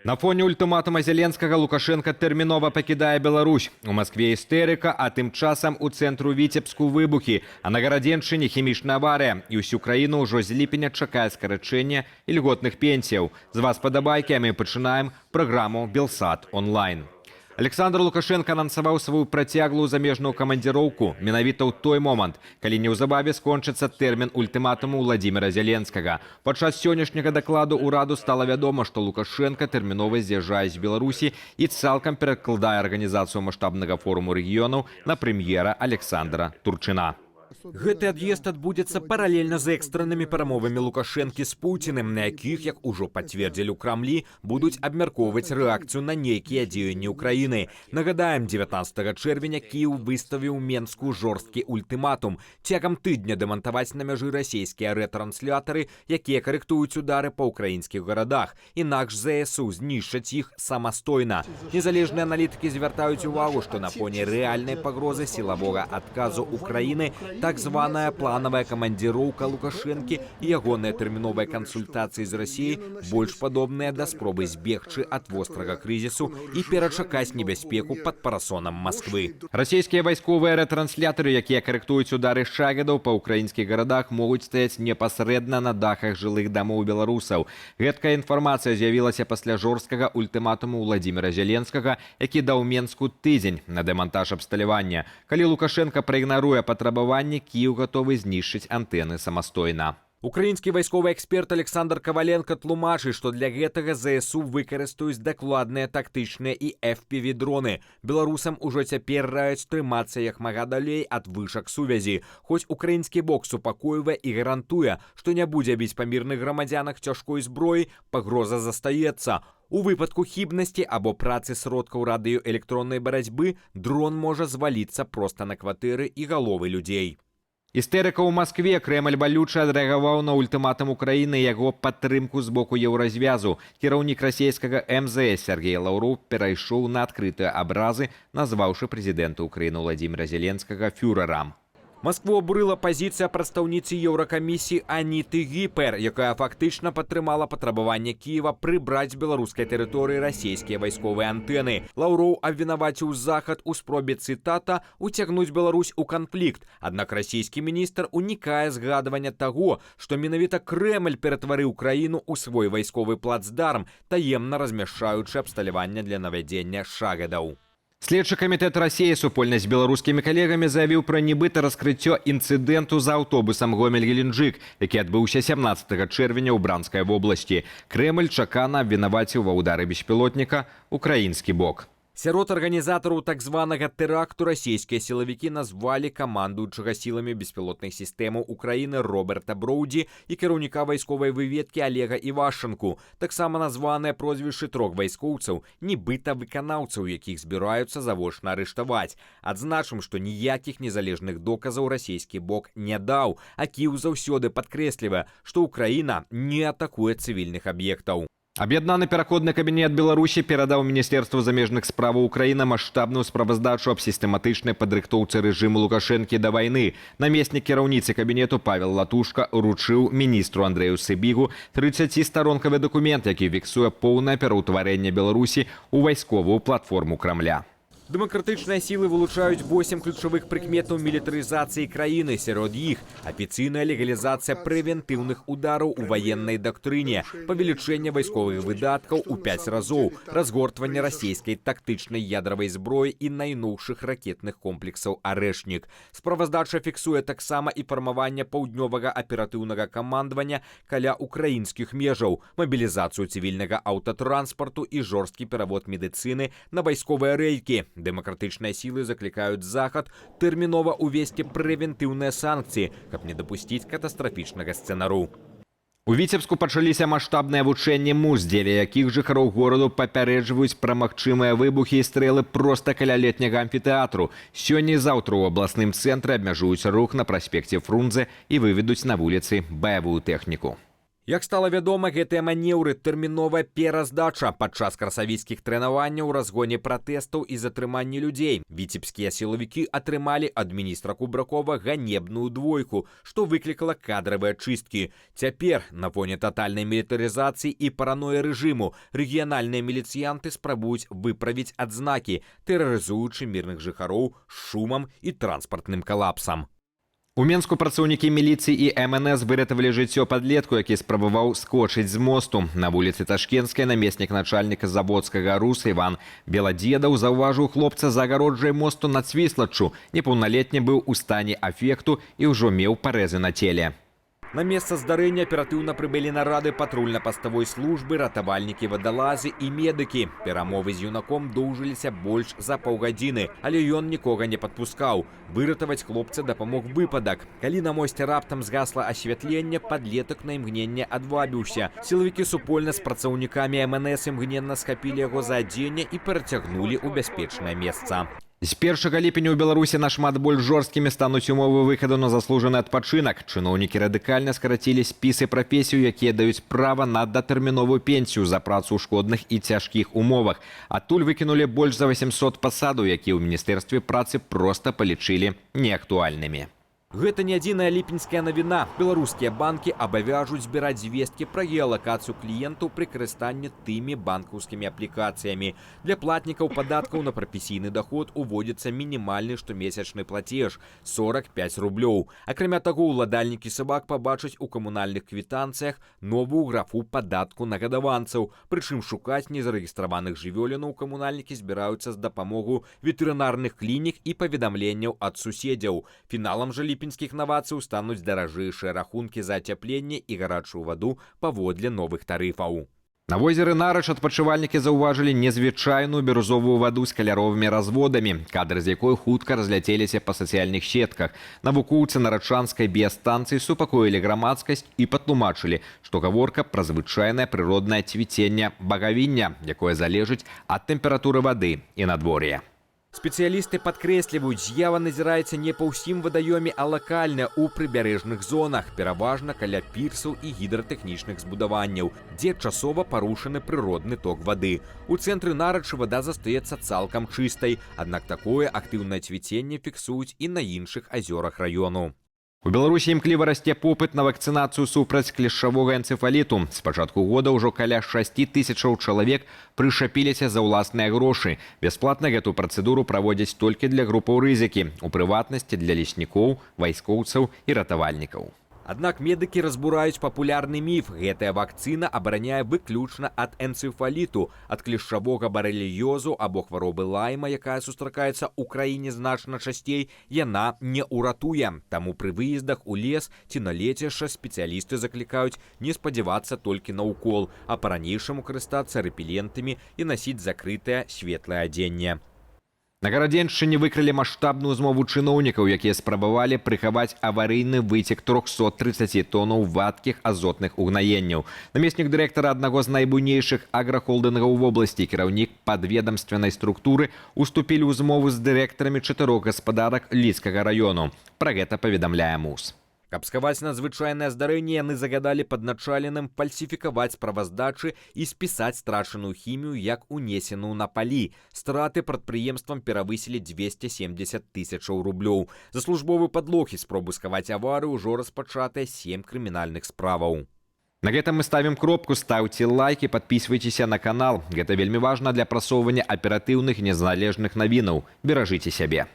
На фоне ультиматума Зеленскага Лукашенко тэрмінова пакідае Беларусь. У Москве істэрыка, а тым часам у цэнтру Віцебску выбухі, а на Гарадзеншчыне хімічная аварыя. І ўсю краіну ўжо з ліпеня чакае скарачэнне ільготных пенсіяў. З вас падабайкі, а мы пачынаем праграму «Белсат онлайн». Александр Лукашенко анансаваў сваю працяглую замежную камандзіроўку менавіта ў той момант, калі неўзабаве скончыцца тэрмін ультыматуму Владзіміра Зеленскага. Падчас сённяшняга дакладу ўраду стала вядома, што Лукашенко тэрмінова з'язджае з Беларусі і цалкам перакладае арганізацыю маштабнага форуму рэгіёнаў на прэм'ера Александра Турчына. Гэты ад'езд адбудзецца паралельна з экстраннымі перамовамі Лукашэнкі з Пуціным, на якіх, як ужо пацвердзілі ў Крамлі, будуць абмяркоўваць рэакцыю на нейкія дзеянні ўкраіны. Нагадаем, 19 чэрвеня Кіеў выставіў Менску жорсткі ультыматум цягам тыдня дэмантаваць на мяжы расійскія рэтранслятары, якія карэктуюць удары па ўкраінскіх гарадах. Інакш ЗСУ знішчаць іх самастойна. Незалежныя аналітыкі звяртаюць увагу, што на фоне рэальнай пагрозы сілавога адказу Украіны так званая планавая камандзіроўка Лукашэнкі і ягоныя тэрміновыя кансультацыі з Расіяй больш падобныя да спробы збегчы ад вострага крызісу і перачакаць небяспеку пад парасонам Масквы. Расійскія вайсковыя рэтранслятары, якія карэктуюць удары шагедаў па ўкраінскіх гарадах, могуць стаяць непасрэдна на дахах жылых дамоў беларусаў. Гэткая інфармацыя з'явілася пасля жорсткага ультыматуму Владзіміра Зеленскага, які даў Менску тыдзень на дэмантаж абсталявання. Калі Лукашенко праігнаруе патрабаванні, Кіеў гатовы знішчыць антэны самастойна. Украінскі вайсковы эксперт Александр Коваленко тлумачыць, што для гэтага ЗСУ выкарыстаюць дакладныя тактычныя і FPV-дроны. Беларусам ужо цяпер раюць трымацца як мага далей ад вышак сувязі. Хоць украінскі бок супакойвае і гарантуе, што не будзе біць па мірных грамадзянах цяжкой зброі, пагроза застаецца. У выпадку хібнасці або працы сродкаў радыёэлектроннай барацьбы дрон можа зваліцца проста на кватэры і галовы людзей. Істэрыка ў Маскве. Крэмль балюча адрэагаваў на ультыматум Украіны і яго падтрымку з боку еўразвязу. Кіраўнік расійскага МЗС Сергей Лаўроў перайшоў на адкрытыя абразы, назваўшы прэзідэнта Украіны Владзіміра Зеленскага фюрэрам. Маскву абурыла пазіцыя прадстаўніцы Еўракамісіі Аніты Гіпер, якая фактычна падтрымала патрабаванне Кіева прыбраць з беларускай тэрыторыі расійскія вайсковыя антэны. Лаўроў абвінаваціў Захад у спробе, цытата, «уцягнуць Беларусь у канфлікт». Аднак расійскі міністр унікае згадвання таго, што менавіта Крэмль ператварыў краіну ў свой вайсковы плацдарм, таемна размяшчаючы абсталяванне для навядзення шагедаў. Следчы камітэт Расіі супольна з беларускімі калегамі заявіў пра нібыта раскрыццё інцыдэнту з аўтобусам Гомель-Геленджык, які адбыўся 17 чэрвеня ў Бранскай вобласці. Крэмль чакана абвінаваціў ва ўдары беспілотніка украінскі бок. Сярод арганізатараў так званага тэракту расійскія сілавікі назвалі камандуючага сіламі беспілотных сістэмаў Украіны Роберта Броўдзі і кіраўніка вайсковай выведкі Олега Івашчанку. Таксама названыя прозвішчы трох вайскоўцаў, нібыта выканаўцаў, якіх збіраюцца завочна арыштаваць. Адзначым, што ніякіх незалежных доказаў расійскі бок не даў, а Кіеў заўсёды падкрэслівае, што Украіна не атакуе цывільных аб'ектаў. Аб'яднаны пераходны кабінет Беларусі перадаў Міністэрству замежных справаў Украіны маштабную справаздачу аб сістэматычнай падрыхтоўцы рэжыму Лукашэнкі да вайны. Намеснік кіраўніцы кабінету Павел Латушка уручыў міністру Андрэю Сыбігу 30-старонкавы дакумент, які фіксуе поўнае пераўтварэнне Беларусі ў вайсковую платформу Крамля. Дэмакратычныя сілы вылучаюць 8 ключавых прыкметаў мілітарызацыі краіны. Сярод іх афіцыйная легалізацыя прэвентыўных удараў у ваеннай дактрыне, павелічэнне вайсковых выдаткаў у 5 разоў, разгортванне расійскай тактычнай ядравай зброі і найноўшых ракетных комплексаў «Арэшнік». Справаздача фіксуе таксама і фармаванне паўднёвага аператыўнага камандавання каля украінскіх межаў, мабілізацыю цывільнага аўтатранспарту і жорсткі перавод медыцыны на вайсковыя рэйкі. Дэмакратычныя сілы заклікаюць Захад тэрмінова ўвесці прэвентыўныя санкцыі, каб не дапусціць катастрафічнага сцэнару. У Віцебску пачаліся маштабныя вучэнні МУЗ, дзеля якіх жыхароў гораду папярэджваюць пра магчымыя выбухі і стрэлы проста каля летняга амфітэатру. Сёння і заўтра ў абласным цэнтры абмяжуюць рух на праспекце Фрунзе і выведуць на вуліцы баявую тэхніку. Як стала вядома, гэтыя манеўры тэрміновая пераздача падчас красавіцкіх трэнаванняў у разгоне пратэстаў і затрыманні людзей. Віцебскія сілавікі атрымалі ад міністра Кубракова ганебную двойку, што выклікала кадравыя чысткі. Цяпер, на фоне татальнай мілітарызацыі і параноі рэжыму, рэгіянальныя міліцыянты спрабуюць выправіць адзнакі, тэрарызуючы мірных жыхароў з шумам і транспартным калапсам. У Менску працаўнікі міліцыі і МНС выратавалі жыццё падлетку, які спрабаваў скочыць з мосту. На вуліцы Ташкенскай намеснік начальніка заводскага РУС Іван Беладзедаў заўважыў хлопца за агароджай мосту над Свіслаччу. Непаўналетні быў у стане афекту і ўжо меў парэзы на целе. На месца здарэння аператыўна прыбылі нарады патрульна-паставой службы, ратавальнікі, вадалазы і медыкі. Перамовы з юнаком доўжыліся больш за паўгадзіны, але ён нікога не падпускаў. Выратаваць хлопца дапамог выпадак. Калі на мосце раптам згасла асвятленне, падлетак на імгненне адвабіўся. Сілавікі супольна з працаўнікамі МНС імгненна схапілі яго за адзенне і перацягнулі ў бяспечнае месца. З 1 ліпеня ў Беларусі нашмат больш жорсткімі стануць умовы выхаду на заслужаны адпачынак. Чыноўнікі радыкальна скарацілі спісы прафесію, якія даюць права на датэрміновую пенсію за працу ў шкодных і цяжкіх умовах. Адтуль выкінулі больш за 800 пасадаў, якія ў міністэрстве працы проста палічылі неактуальнымі. Гэта не адзіная ліпеньская навіна. Беларускія банкі абавяжуць збіраць звесткі пра геалакацыю кліентаў пры карыстанні тымі банкаўскімі аплікацыямі. Для платнікаў падаткаў на прафесійны даход уводзіцца мінімальны штомесячны плацеж – 45 рублёў. Акрамя таго, уладальнікі сабак пабачаць у камунальных квітанцыях новую графу падатку на гадаванцаў. Прычым шукаць незарэгістраваных жывёлінаў камунальнікі збіраюцца з дапамогу ветэрынарных клінік і паведамленняў ад суседзяў. Фіналам жа ліпеньскіх навацыяў стануць даражэйшыя рахункі за ацяпленне і гарачую ваду паводле новых тарыфаў. На возеры Нарач адпачывальнікі заўважылі незвычайную бірузовую ваду з каляровымі разводамі, кадры з якой хутка разляцеліся па сацыяльных сетках. Навукоўцы нарачанскай біястанцыі супакоілі грамадскасць і патлумачылі, што гаворка пра звычайнае прыроднае цвіценне багавіння, якое залежыць ад тэмпературы вады і надвор'я. Спецыялісты падкрэсліваюць, з'ява назіраецца не па ўсім вадаёме, а лакальна ў прыбярэжных зонах, пераважна каля пірсаў і гідратэхнічных збудаванняў, дзе часова парушаны прыродны ток вады. У цэнтры Нарачы вада застаецца цалкам чыстай, аднак такое актыўнае цвіценне фіксуюць і на іншых азёрах раёну. У Беларусі імкліва расце попыт на вакцынацыю супраць клішчавога энцэфаліту. З пачатку года ўжо каля 6 тысячаў чалавек прышапіліся за ўласныя грошы. Бясплатна гэту працэдуру праводзяць толькі для групаў рызыкі, у прыватнасці для леснікоў, вайскоўцаў і ратавальнікаў. Аднак медыкі разбураюць папулярны міф. Гэтая вакцына абараняе выключна ад энцэфаліту, ад клішчавога барэліёзу або хваробы лайма, якая сустракаецца ў краіне значна часцей, яна не ўратуе. Таму пры выездах у лес ці на лецішча спецыялісты заклікаюць не спадзявацца толькі на укол, а па-ранейшаму карыстацца рэпелентамі і насіць закрытае светлае адзенне. На Гарадзеншчыне выкрылі маштабную змову чыноўнікаў, якія спрабавалі прыхаваць аварыйны выцек 330 тонаў вадкіх азотных угнаенняў. Намеснік дырэктара аднаго з найбуйнейшых аграхолдынгаў у вобласці, кіраўнік падведамственнай структуры, уступілі ў змову з дырэктарамі 4 гаспадарак Лідскага раёну. Пра гэта паведамляе МУС. Каб схаваць надзвычайнае здарэнне, яны загадалі падначаленым фальсіфікаваць справаздачы і спісаць страчаную хімію як унесеную на палі. Страты прадпрыемствам перавысілі 270 тысячаў рублёў. За службовы падлог і спробу схаваць аварыю ўжо распачатыя 7 крымінальных справаў. На гэтым мы ставім кропку, ставьте лайки, подписывайтесь на канал. Гэта вельмі важна для прасоўвання аператыўных незалежных навінаў. Беражыце сябе.